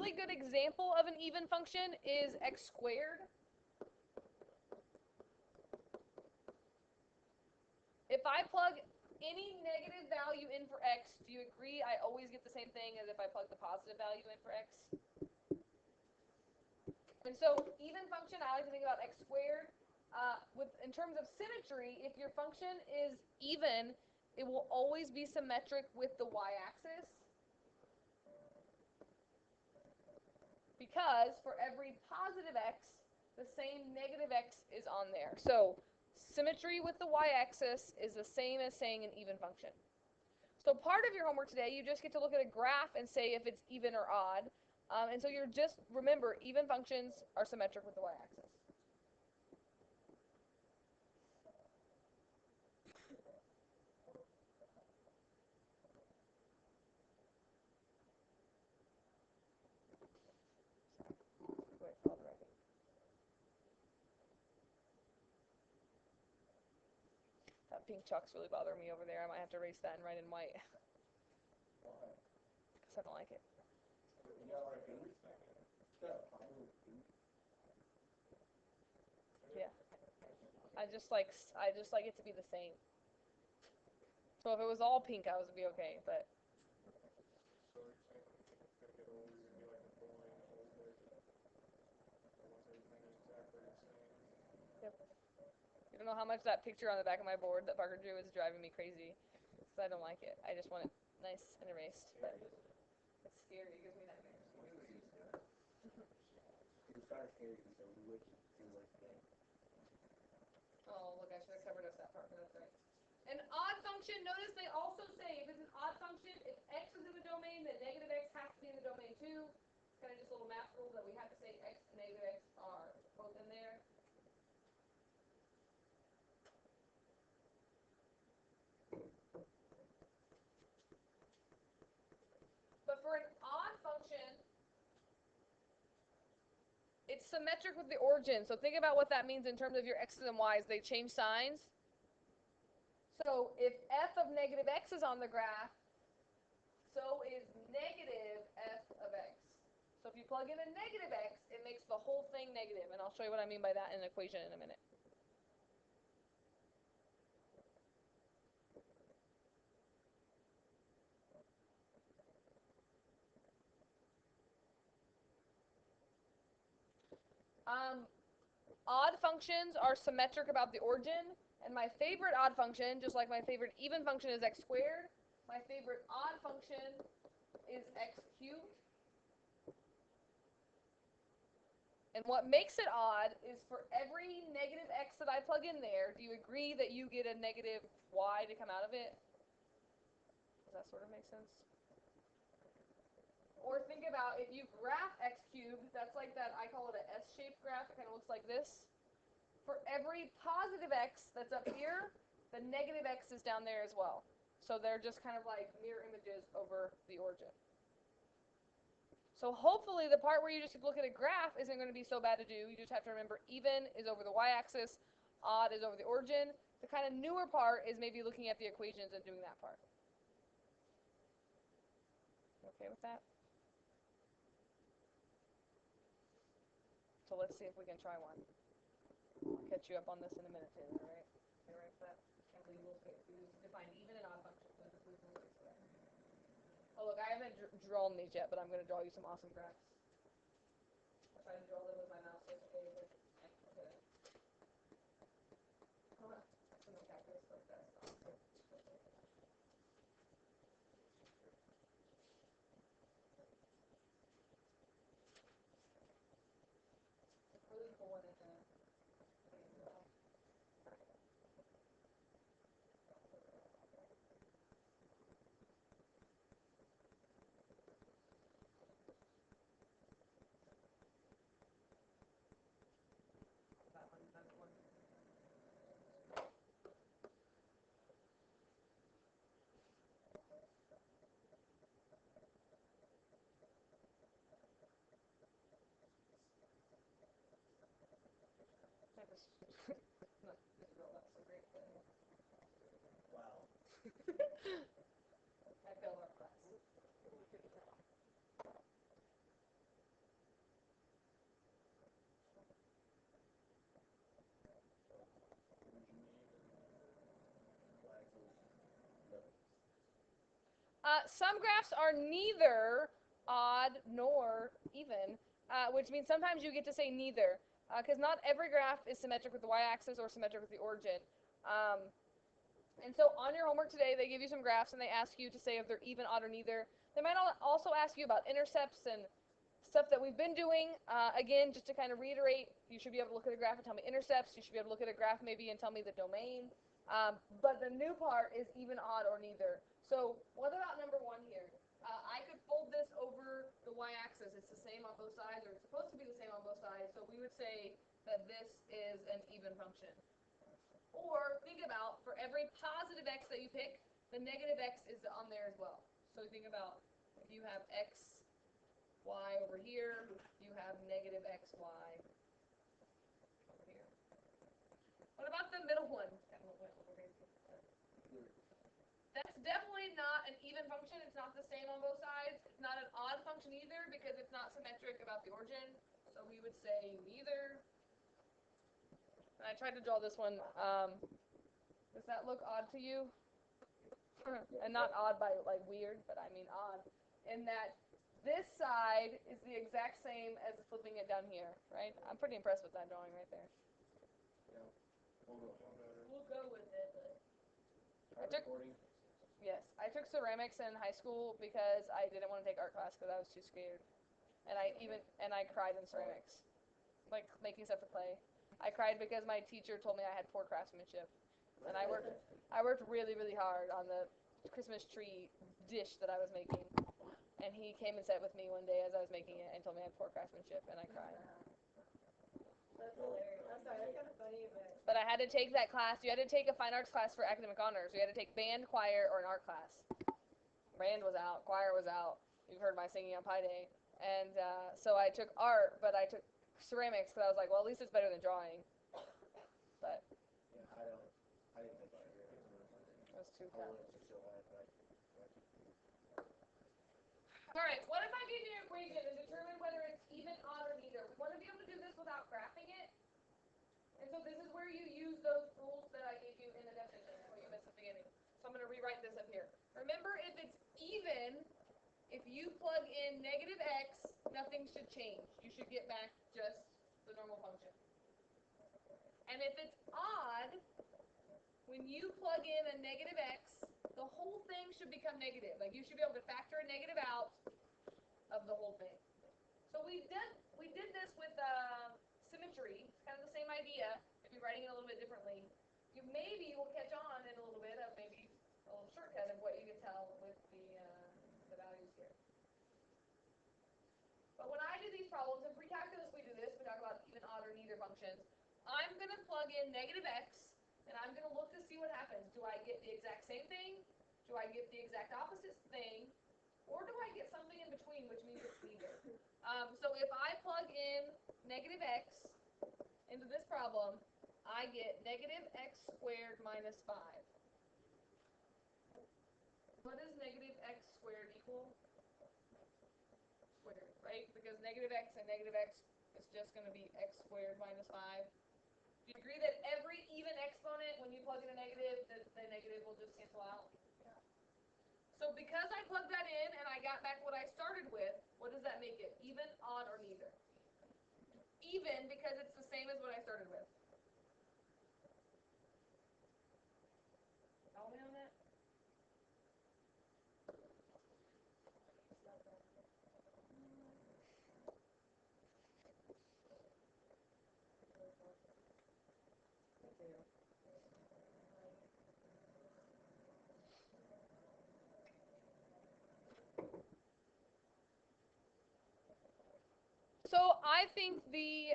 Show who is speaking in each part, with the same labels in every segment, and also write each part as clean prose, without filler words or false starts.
Speaker 1: really good example of an even function is x squared. If I plug any negative value in for x, do you agree I always get the same thing as if I plug the positive value in for x? And so even function, I like to think about x squared. In terms of symmetry, if your function is even, it will always be symmetric with the y-axis. Because for every positive x, the same negative x is on there. So symmetry with the y-axis is the same as saying an even function. So part of your homework today, you just get to look at a graph and say if it's even or odd. And so you're just, remember, even functions are symmetric with the y-axis. That pink chalk's really bothering me over there. I might have to erase that and write in white. Because I don't like it. Yeah. I just like it to be the same. So if it was all pink, I would be okay, but yep. You don't know how much that picture on the back of my board that Parker drew is driving me crazy. Because I don't like it. I just want it nice and erased. But it's scary. It gives me nightmares. Oh, look, I should have covered up that part, but that's right. An odd function, notice they also say if it's an odd function, if x is in the domain, then negative x has to be in the domain too. It's kind of just a little math rule that we have to say x and negative x are both in there. But for an odd function, it's symmetric with the origin. So think about what that means in terms of your x's and y's. They change signs. So if f of negative x is on the graph, so is negative f of x. So if you plug in a negative x, it makes the whole thing negative. And I'll show you what I mean by that in an equation in a minute. Odd functions are symmetric about the origin, and my favorite odd function, just like my favorite even function is x squared, my favorite odd function is x cubed. And what makes it odd is for every negative x that I plug in there, do you agree that you get a negative y to come out of it? Does that sort of make sense? Or think about if you graph x cubed, that's like that, I call it a S-shaped graph. It kind of looks like this. For every positive x that's up here, the negative x is down there as well. So they're just kind of like mirror images over the origin. So hopefully the part where you just look at a graph isn't going to be so bad to do. You just have to remember even is over the y-axis, odd is over the origin. The kind of newer part is maybe looking at the equations and doing that part. Okay with that? So let's see if we can try one. I'll catch you up on this in a minute, Taylor, all right? You all right with that? Can't believe we'll define even and odd functions. Oh, look, I haven't drawn these yet, but I'm going to draw you some awesome graphs. I tried to draw them with my mouse yesterday, but I couldn't. Some of the calculus like that stuff. Really cool one is Some graphs are neither odd nor even, which means sometimes you get to say neither, because not every graph is symmetric with the y-axis or symmetric with the origin. And so on your homework today, they give you some graphs and they ask you to say if they're even, odd, or neither. They might also ask you about intercepts and stuff that we've been doing. Again, just to kind of reiterate, you should be able to look at a graph and tell me intercepts. You should be able to look at a graph maybe and tell me the domain. But the new part is even, odd, or neither. So what about number 1 here? I could fold this over the y-axis. It's the same on both sides, or it's supposed to be the same on both sides. So we would say that this is an even function. Or think about, for every positive x that you pick, the negative x is on there as well. So think about, if you have x, y over here, you have negative xy over here. What about the middle one? That's definitely not an even function. It's not the same on both sides. It's not an odd function either because it's not symmetric about the origin. So we would say neither. I tried to draw this one. Does that look odd to you? And not odd by like weird, but I mean odd. In that this side is the exact same as flipping it down here, right? I'm pretty impressed with that drawing right there.
Speaker 2: Yeah.
Speaker 1: We'll go with it. I took ceramics in high school because I didn't want to take art class because I was too scared. And I cried in ceramics, like making stuff with clay. I cried because my teacher told me I had poor craftsmanship, and I worked really, really hard on the Christmas tree dish that I was making. And he came and sat with me one day as I was making it and told me I had poor craftsmanship, and I cried.
Speaker 3: That's hilarious. I'm sorry, that's kind of funny,
Speaker 1: But I had to take that class. You had to take a fine arts class for academic honors. You had to take band, choir, or an art class. Band was out, choir was out. You've heard my singing on Pi Day. And so I took art, but I took ceramics because I was like, well, at least it's better than drawing. But
Speaker 2: Yeah, I didn't think about it.
Speaker 1: it was too
Speaker 2: I
Speaker 1: tough.
Speaker 2: wanted to show that, but
Speaker 1: All right, what if I give you an equation and determine whether it's even, odd, or neither? We want to be able to do this without graphing it. And so this is where you use those rules that I gave you in the definition, what you missed at the beginning. So I'm going to rewrite this up here. Remember, if it's even, if you plug in negative x, nothing should change. You should get back just the normal function. And if it's odd, when you plug in a negative x, the whole thing should become negative. Like you should be able to factor a negative out of the whole thing. So we did this with symmetry. It's kind of the same idea. If you're writing it a little bit differently, you maybe will catch on in a little bit of maybe a little shortcut of what you can tell with the values here. But when I do these problems, in pre-calculus we do this, we talk about even, odd, or neither functions. I'm going to plug in negative x, and I'm going to look to see what happens. Do I get the exact same thing? Do I get the exact opposite thing? Or do I get something in between, which means it's neither? So if I plug in negative x into this problem, I get negative x squared minus 5. What does negative x squared equal? Squared, right? Because negative x and negative x is just going to be x squared minus 5. Do you agree that every even exponent, when you plug in a negative, the negative will just cancel out? Yeah. So because I plugged that in and I got back what I started with, what does that make it? Even, odd, or neither? Even, because it's the same as what I started with. Follow me on that? So I think the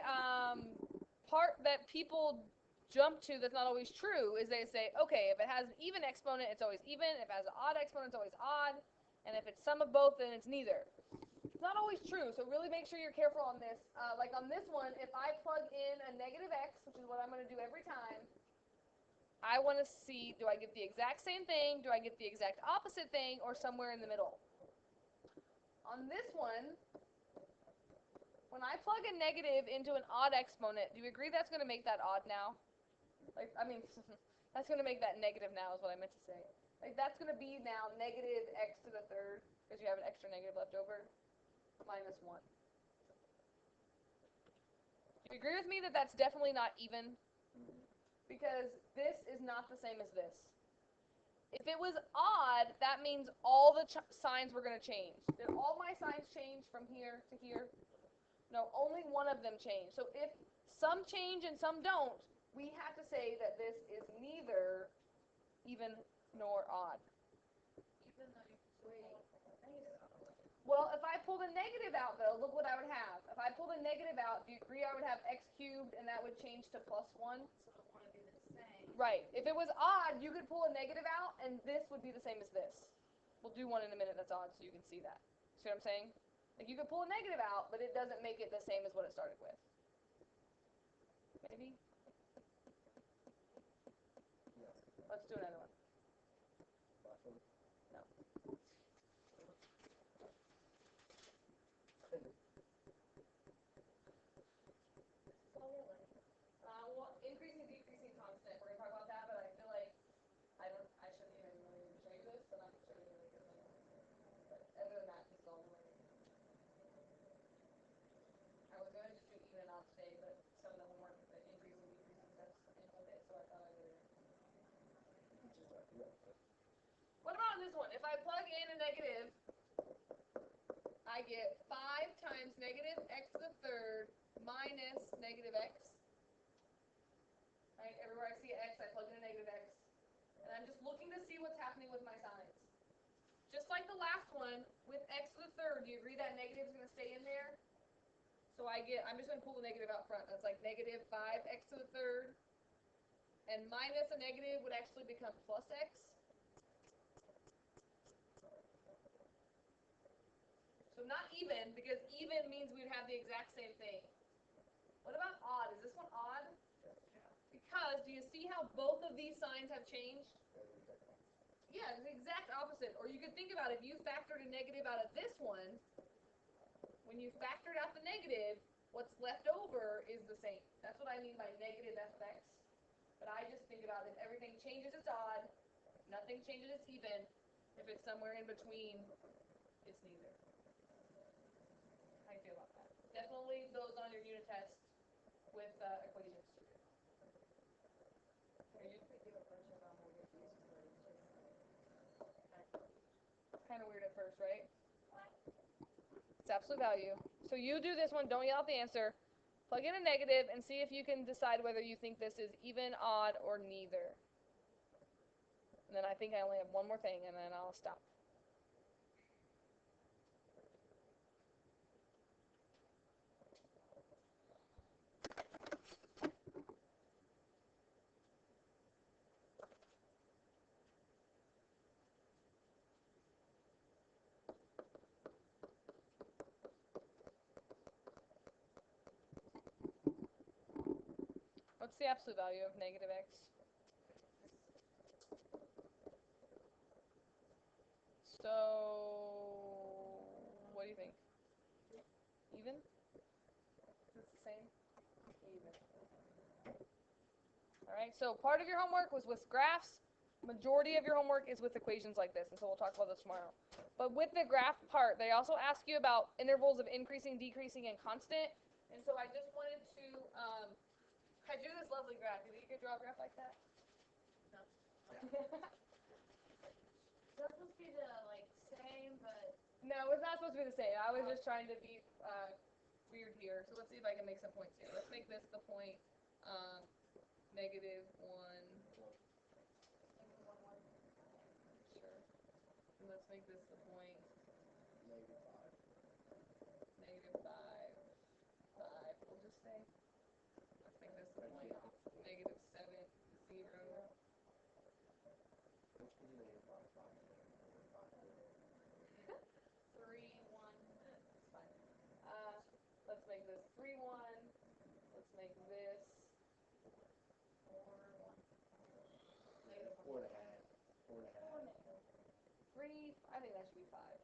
Speaker 1: part that people jump to that's not always true is they say, okay, if it has an even exponent, it's always even. If it has an odd exponent, it's always odd. And if it's sum of both, then it's neither. It's not always true, so really make sure you're careful on this. Like on this one, if I plug in a negative x, which is what I'm going to do every time, I want to see, do I get the exact same thing, do I get the exact opposite thing, or somewhere in the middle? On this one, when I plug a negative into an odd exponent, do you agree that's going to make that odd now? Like, I mean, that's going to make that negative now is what I meant to say. Like that's going to be now negative x to the third, because you have an extra negative left over, minus 1. Do you agree with me that that's definitely not even? Because this is not the same as this. If it was odd, that means all the signs were going to change. Did all my signs change from here to here? No, only one of them changed. So if some change and some don't, we have to say that this is neither even nor odd.
Speaker 3: Even though you
Speaker 1: Well, if I pulled a negative out, though, look what I would have. If I pulled a negative out, do you agree I would have x cubed, and that would change to plus 1?
Speaker 3: so it want to be the same.
Speaker 1: Right. If it was odd, you could pull a negative out, and this would be the same as this. We'll do one in a minute that's odd so you can see that. See what I'm saying? Like, you could pull a negative out, but it doesn't make it the same as what it started with. Maybe?
Speaker 2: Yeah.
Speaker 1: Let's do another one.
Speaker 2: Last one.
Speaker 1: No. Well, increasing, decreasing, constant. We're gonna talk about that, but I feel like I shouldn't even really show you this, but I'm sure you really good. But other than that, this is all learning. I was gonna just do even and odd today, but some of the homework, the increasing, decreasing steps in with it, so I thought I would. What about this one? If I plug in a negative, I get 5 times negative x to the third minus negative x. Right? Everywhere I see x, I plug in a negative x. And I'm just looking to see what's happening with my signs. Just like the last one, with x to the third, do you agree that negative is going to stay in there? So I'm just going to pull the negative out front. That's like negative 5x to the third. And minus a negative would actually become plus x. So not even, because even means we would have the exact same thing. What about odd? Is this one odd? Because, do you see how both of these signs have changed? Yeah, it's the exact opposite. Or you could think about it, if you factored a negative out of this one, when you factored out the negative, what's left over is the same. That's what I mean by negative f of x. But I just think about if everything changes, it's odd. If nothing changes, it's even. If it's somewhere in between, it's neither. How do you feel about that? Definitely those on your unit test with equations. Kind of weird at first, right? It's absolute value. So you do this one, don't yell out the answer. Plug in a negative and see if you can decide whether you think this is even, odd, or neither. And then I think I only have one more thing, and then I'll stop. What's the absolute value of negative x? So, what do you think? Even? Is it the same? Even. Alright, so part of your homework was with graphs. Majority of your homework is with equations like this, and so we'll talk about this tomorrow. But with the graph part, they also ask you about intervals of increasing, decreasing, and constant. And so I just wanted to, I drew this lovely graph. Do you think you could draw a graph like that?
Speaker 3: No. That's supposed to be the like same, but
Speaker 1: No, it's not supposed to be the same. I was just trying to be weird here. So let's see if I can make some points here. Let's make this the point negative 1. Sure. And let's make this the point
Speaker 2: -5.
Speaker 1: negative 5. 5, we'll just say. Let's make this the point negative 7, 0.
Speaker 2: Which can you name 5?
Speaker 3: 3, 1.
Speaker 1: It's fine. Let's make this 3, 1. Let's make this 4, 1. Negative
Speaker 2: 4
Speaker 1: 1.
Speaker 2: and a half. 4 and a half.
Speaker 1: 3, I think that should be 5.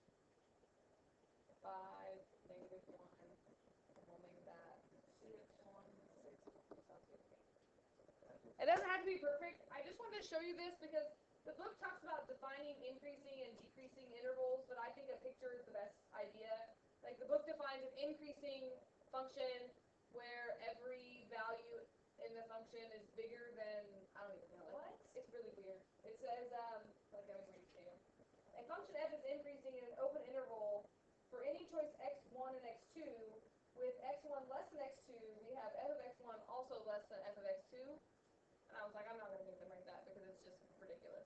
Speaker 1: 5, negative 1. And we'll make that 6, 1, 6. Sounds good to me. It doesn't have to be perfect. I just wanted to show you this because The book talks about defining increasing and decreasing intervals, but I think a picture is the best idea. Like the book defines an increasing function where every value in the function is bigger than, I don't even know.
Speaker 3: What?
Speaker 1: It's really weird. It says, like let me read it to you. A function f is increasing in an open interval for any choice x1 and x2. With x1 less than x2, we have f of x1 also less than f of x2. And I was like, I'm not going to make them write that because it's just ridiculous.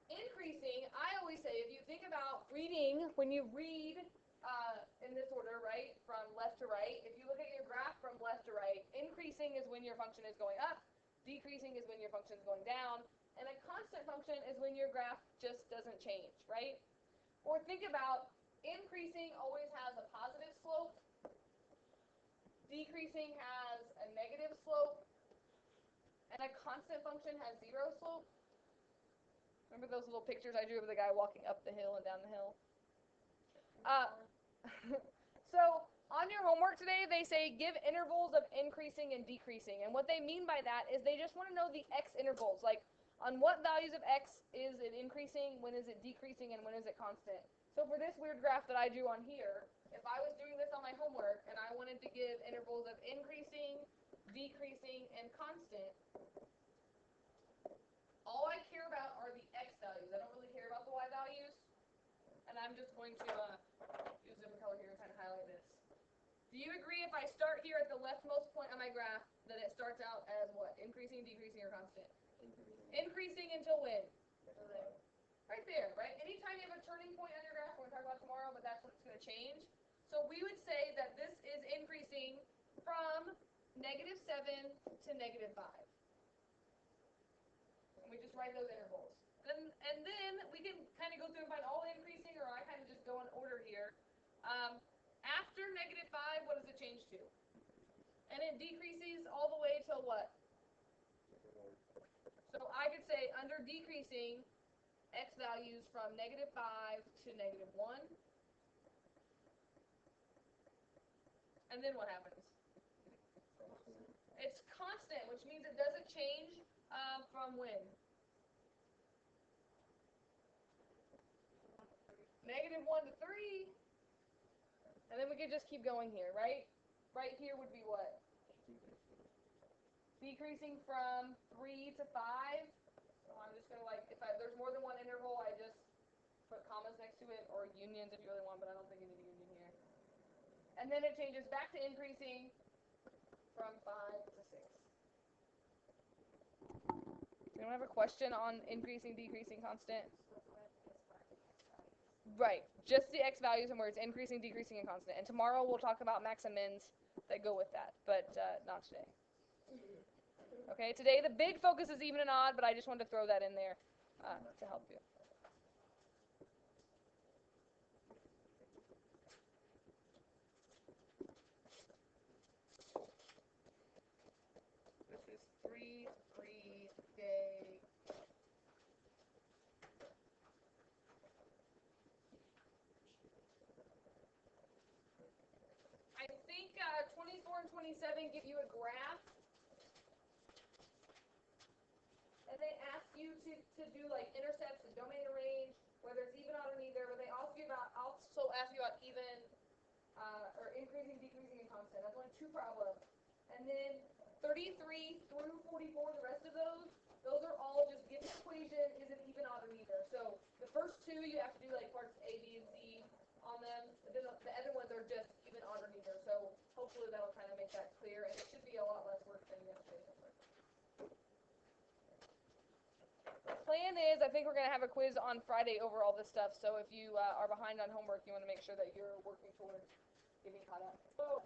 Speaker 1: Increasing, I always say, if you think about reading, when you read in this order, right, from left to right, if you look at your graph from left to right, increasing is when your function is going up, decreasing is when your function is going down, and a constant function is when your graph just doesn't change, right? Or think about increasing always has a positive slope, decreasing has a negative slope, and a constant function has zero slope. Remember those little pictures I drew of the guy walking up the hill and down the hill? So on your homework today, they say give intervals of increasing and decreasing. And what they mean by that is they just want to know the x intervals. Like on what values of x is it increasing, when is it decreasing, and when is it constant. So for this weird graph that I drew on here, if I was doing this on my homework and I wanted to give intervals of increasing, decreasing, and constant, all I care about are the x values. I don't really care about the y values. And I'm just going to use a different color here and kind of highlight this. Do you agree if I start here at the leftmost point on my graph that it starts out as what? Increasing, decreasing, or constant? Increasing until when? Right there, right? Anytime you have a turning point on your graph, we're going to talk about tomorrow, but that's when it's going to change. So we would say that this is increasing from -7 to -5. And we just write those intervals. And then we can kind of go through and find all increasing, or I kind of just go in order here. After -5, what does it change to? And it decreases all the way till what? So I could say under decreasing, x values from -5 to -1. And then what happens? It's constant, which means it doesn't change from when? -1 to 3. And then we could just keep going here, right? Right here would be what? Decreasing from 3 to 5. So I'm just going to if there's more than one interval, I just put commas next to it, or unions if you really want, but I don't think you need a union here. And then it changes back to increasing from 5 to 6. Anyone have a question on increasing, decreasing, constant? Right, just the x values and where it's increasing, decreasing, and constant. And tomorrow we'll talk about max and mins that go with that, but not today. Okay, today the big focus is even and odd, but I just wanted to throw that in there to help you. This is 3 I think 24 and 27 give you a graph. And they ask you to do like intercepts and domain and range, whether it's even, odd, or neither. But they also ask you about even or increasing, decreasing, and constant. That's only 2 problems. And then 33 through 44, the rest of those are all just give an equation, is it even, odd, or neither. So the first 2 you have to do like parts A, B, and C on them. And then the other ones are just even, odd, or neither. So hopefully that'll kind of make that clear, and it should be a lot less work than yesterday's homework. Plan is, I think we're going to have a quiz on Friday over all this stuff, so if you are behind on homework, you want to make sure that you're working towards getting caught up. So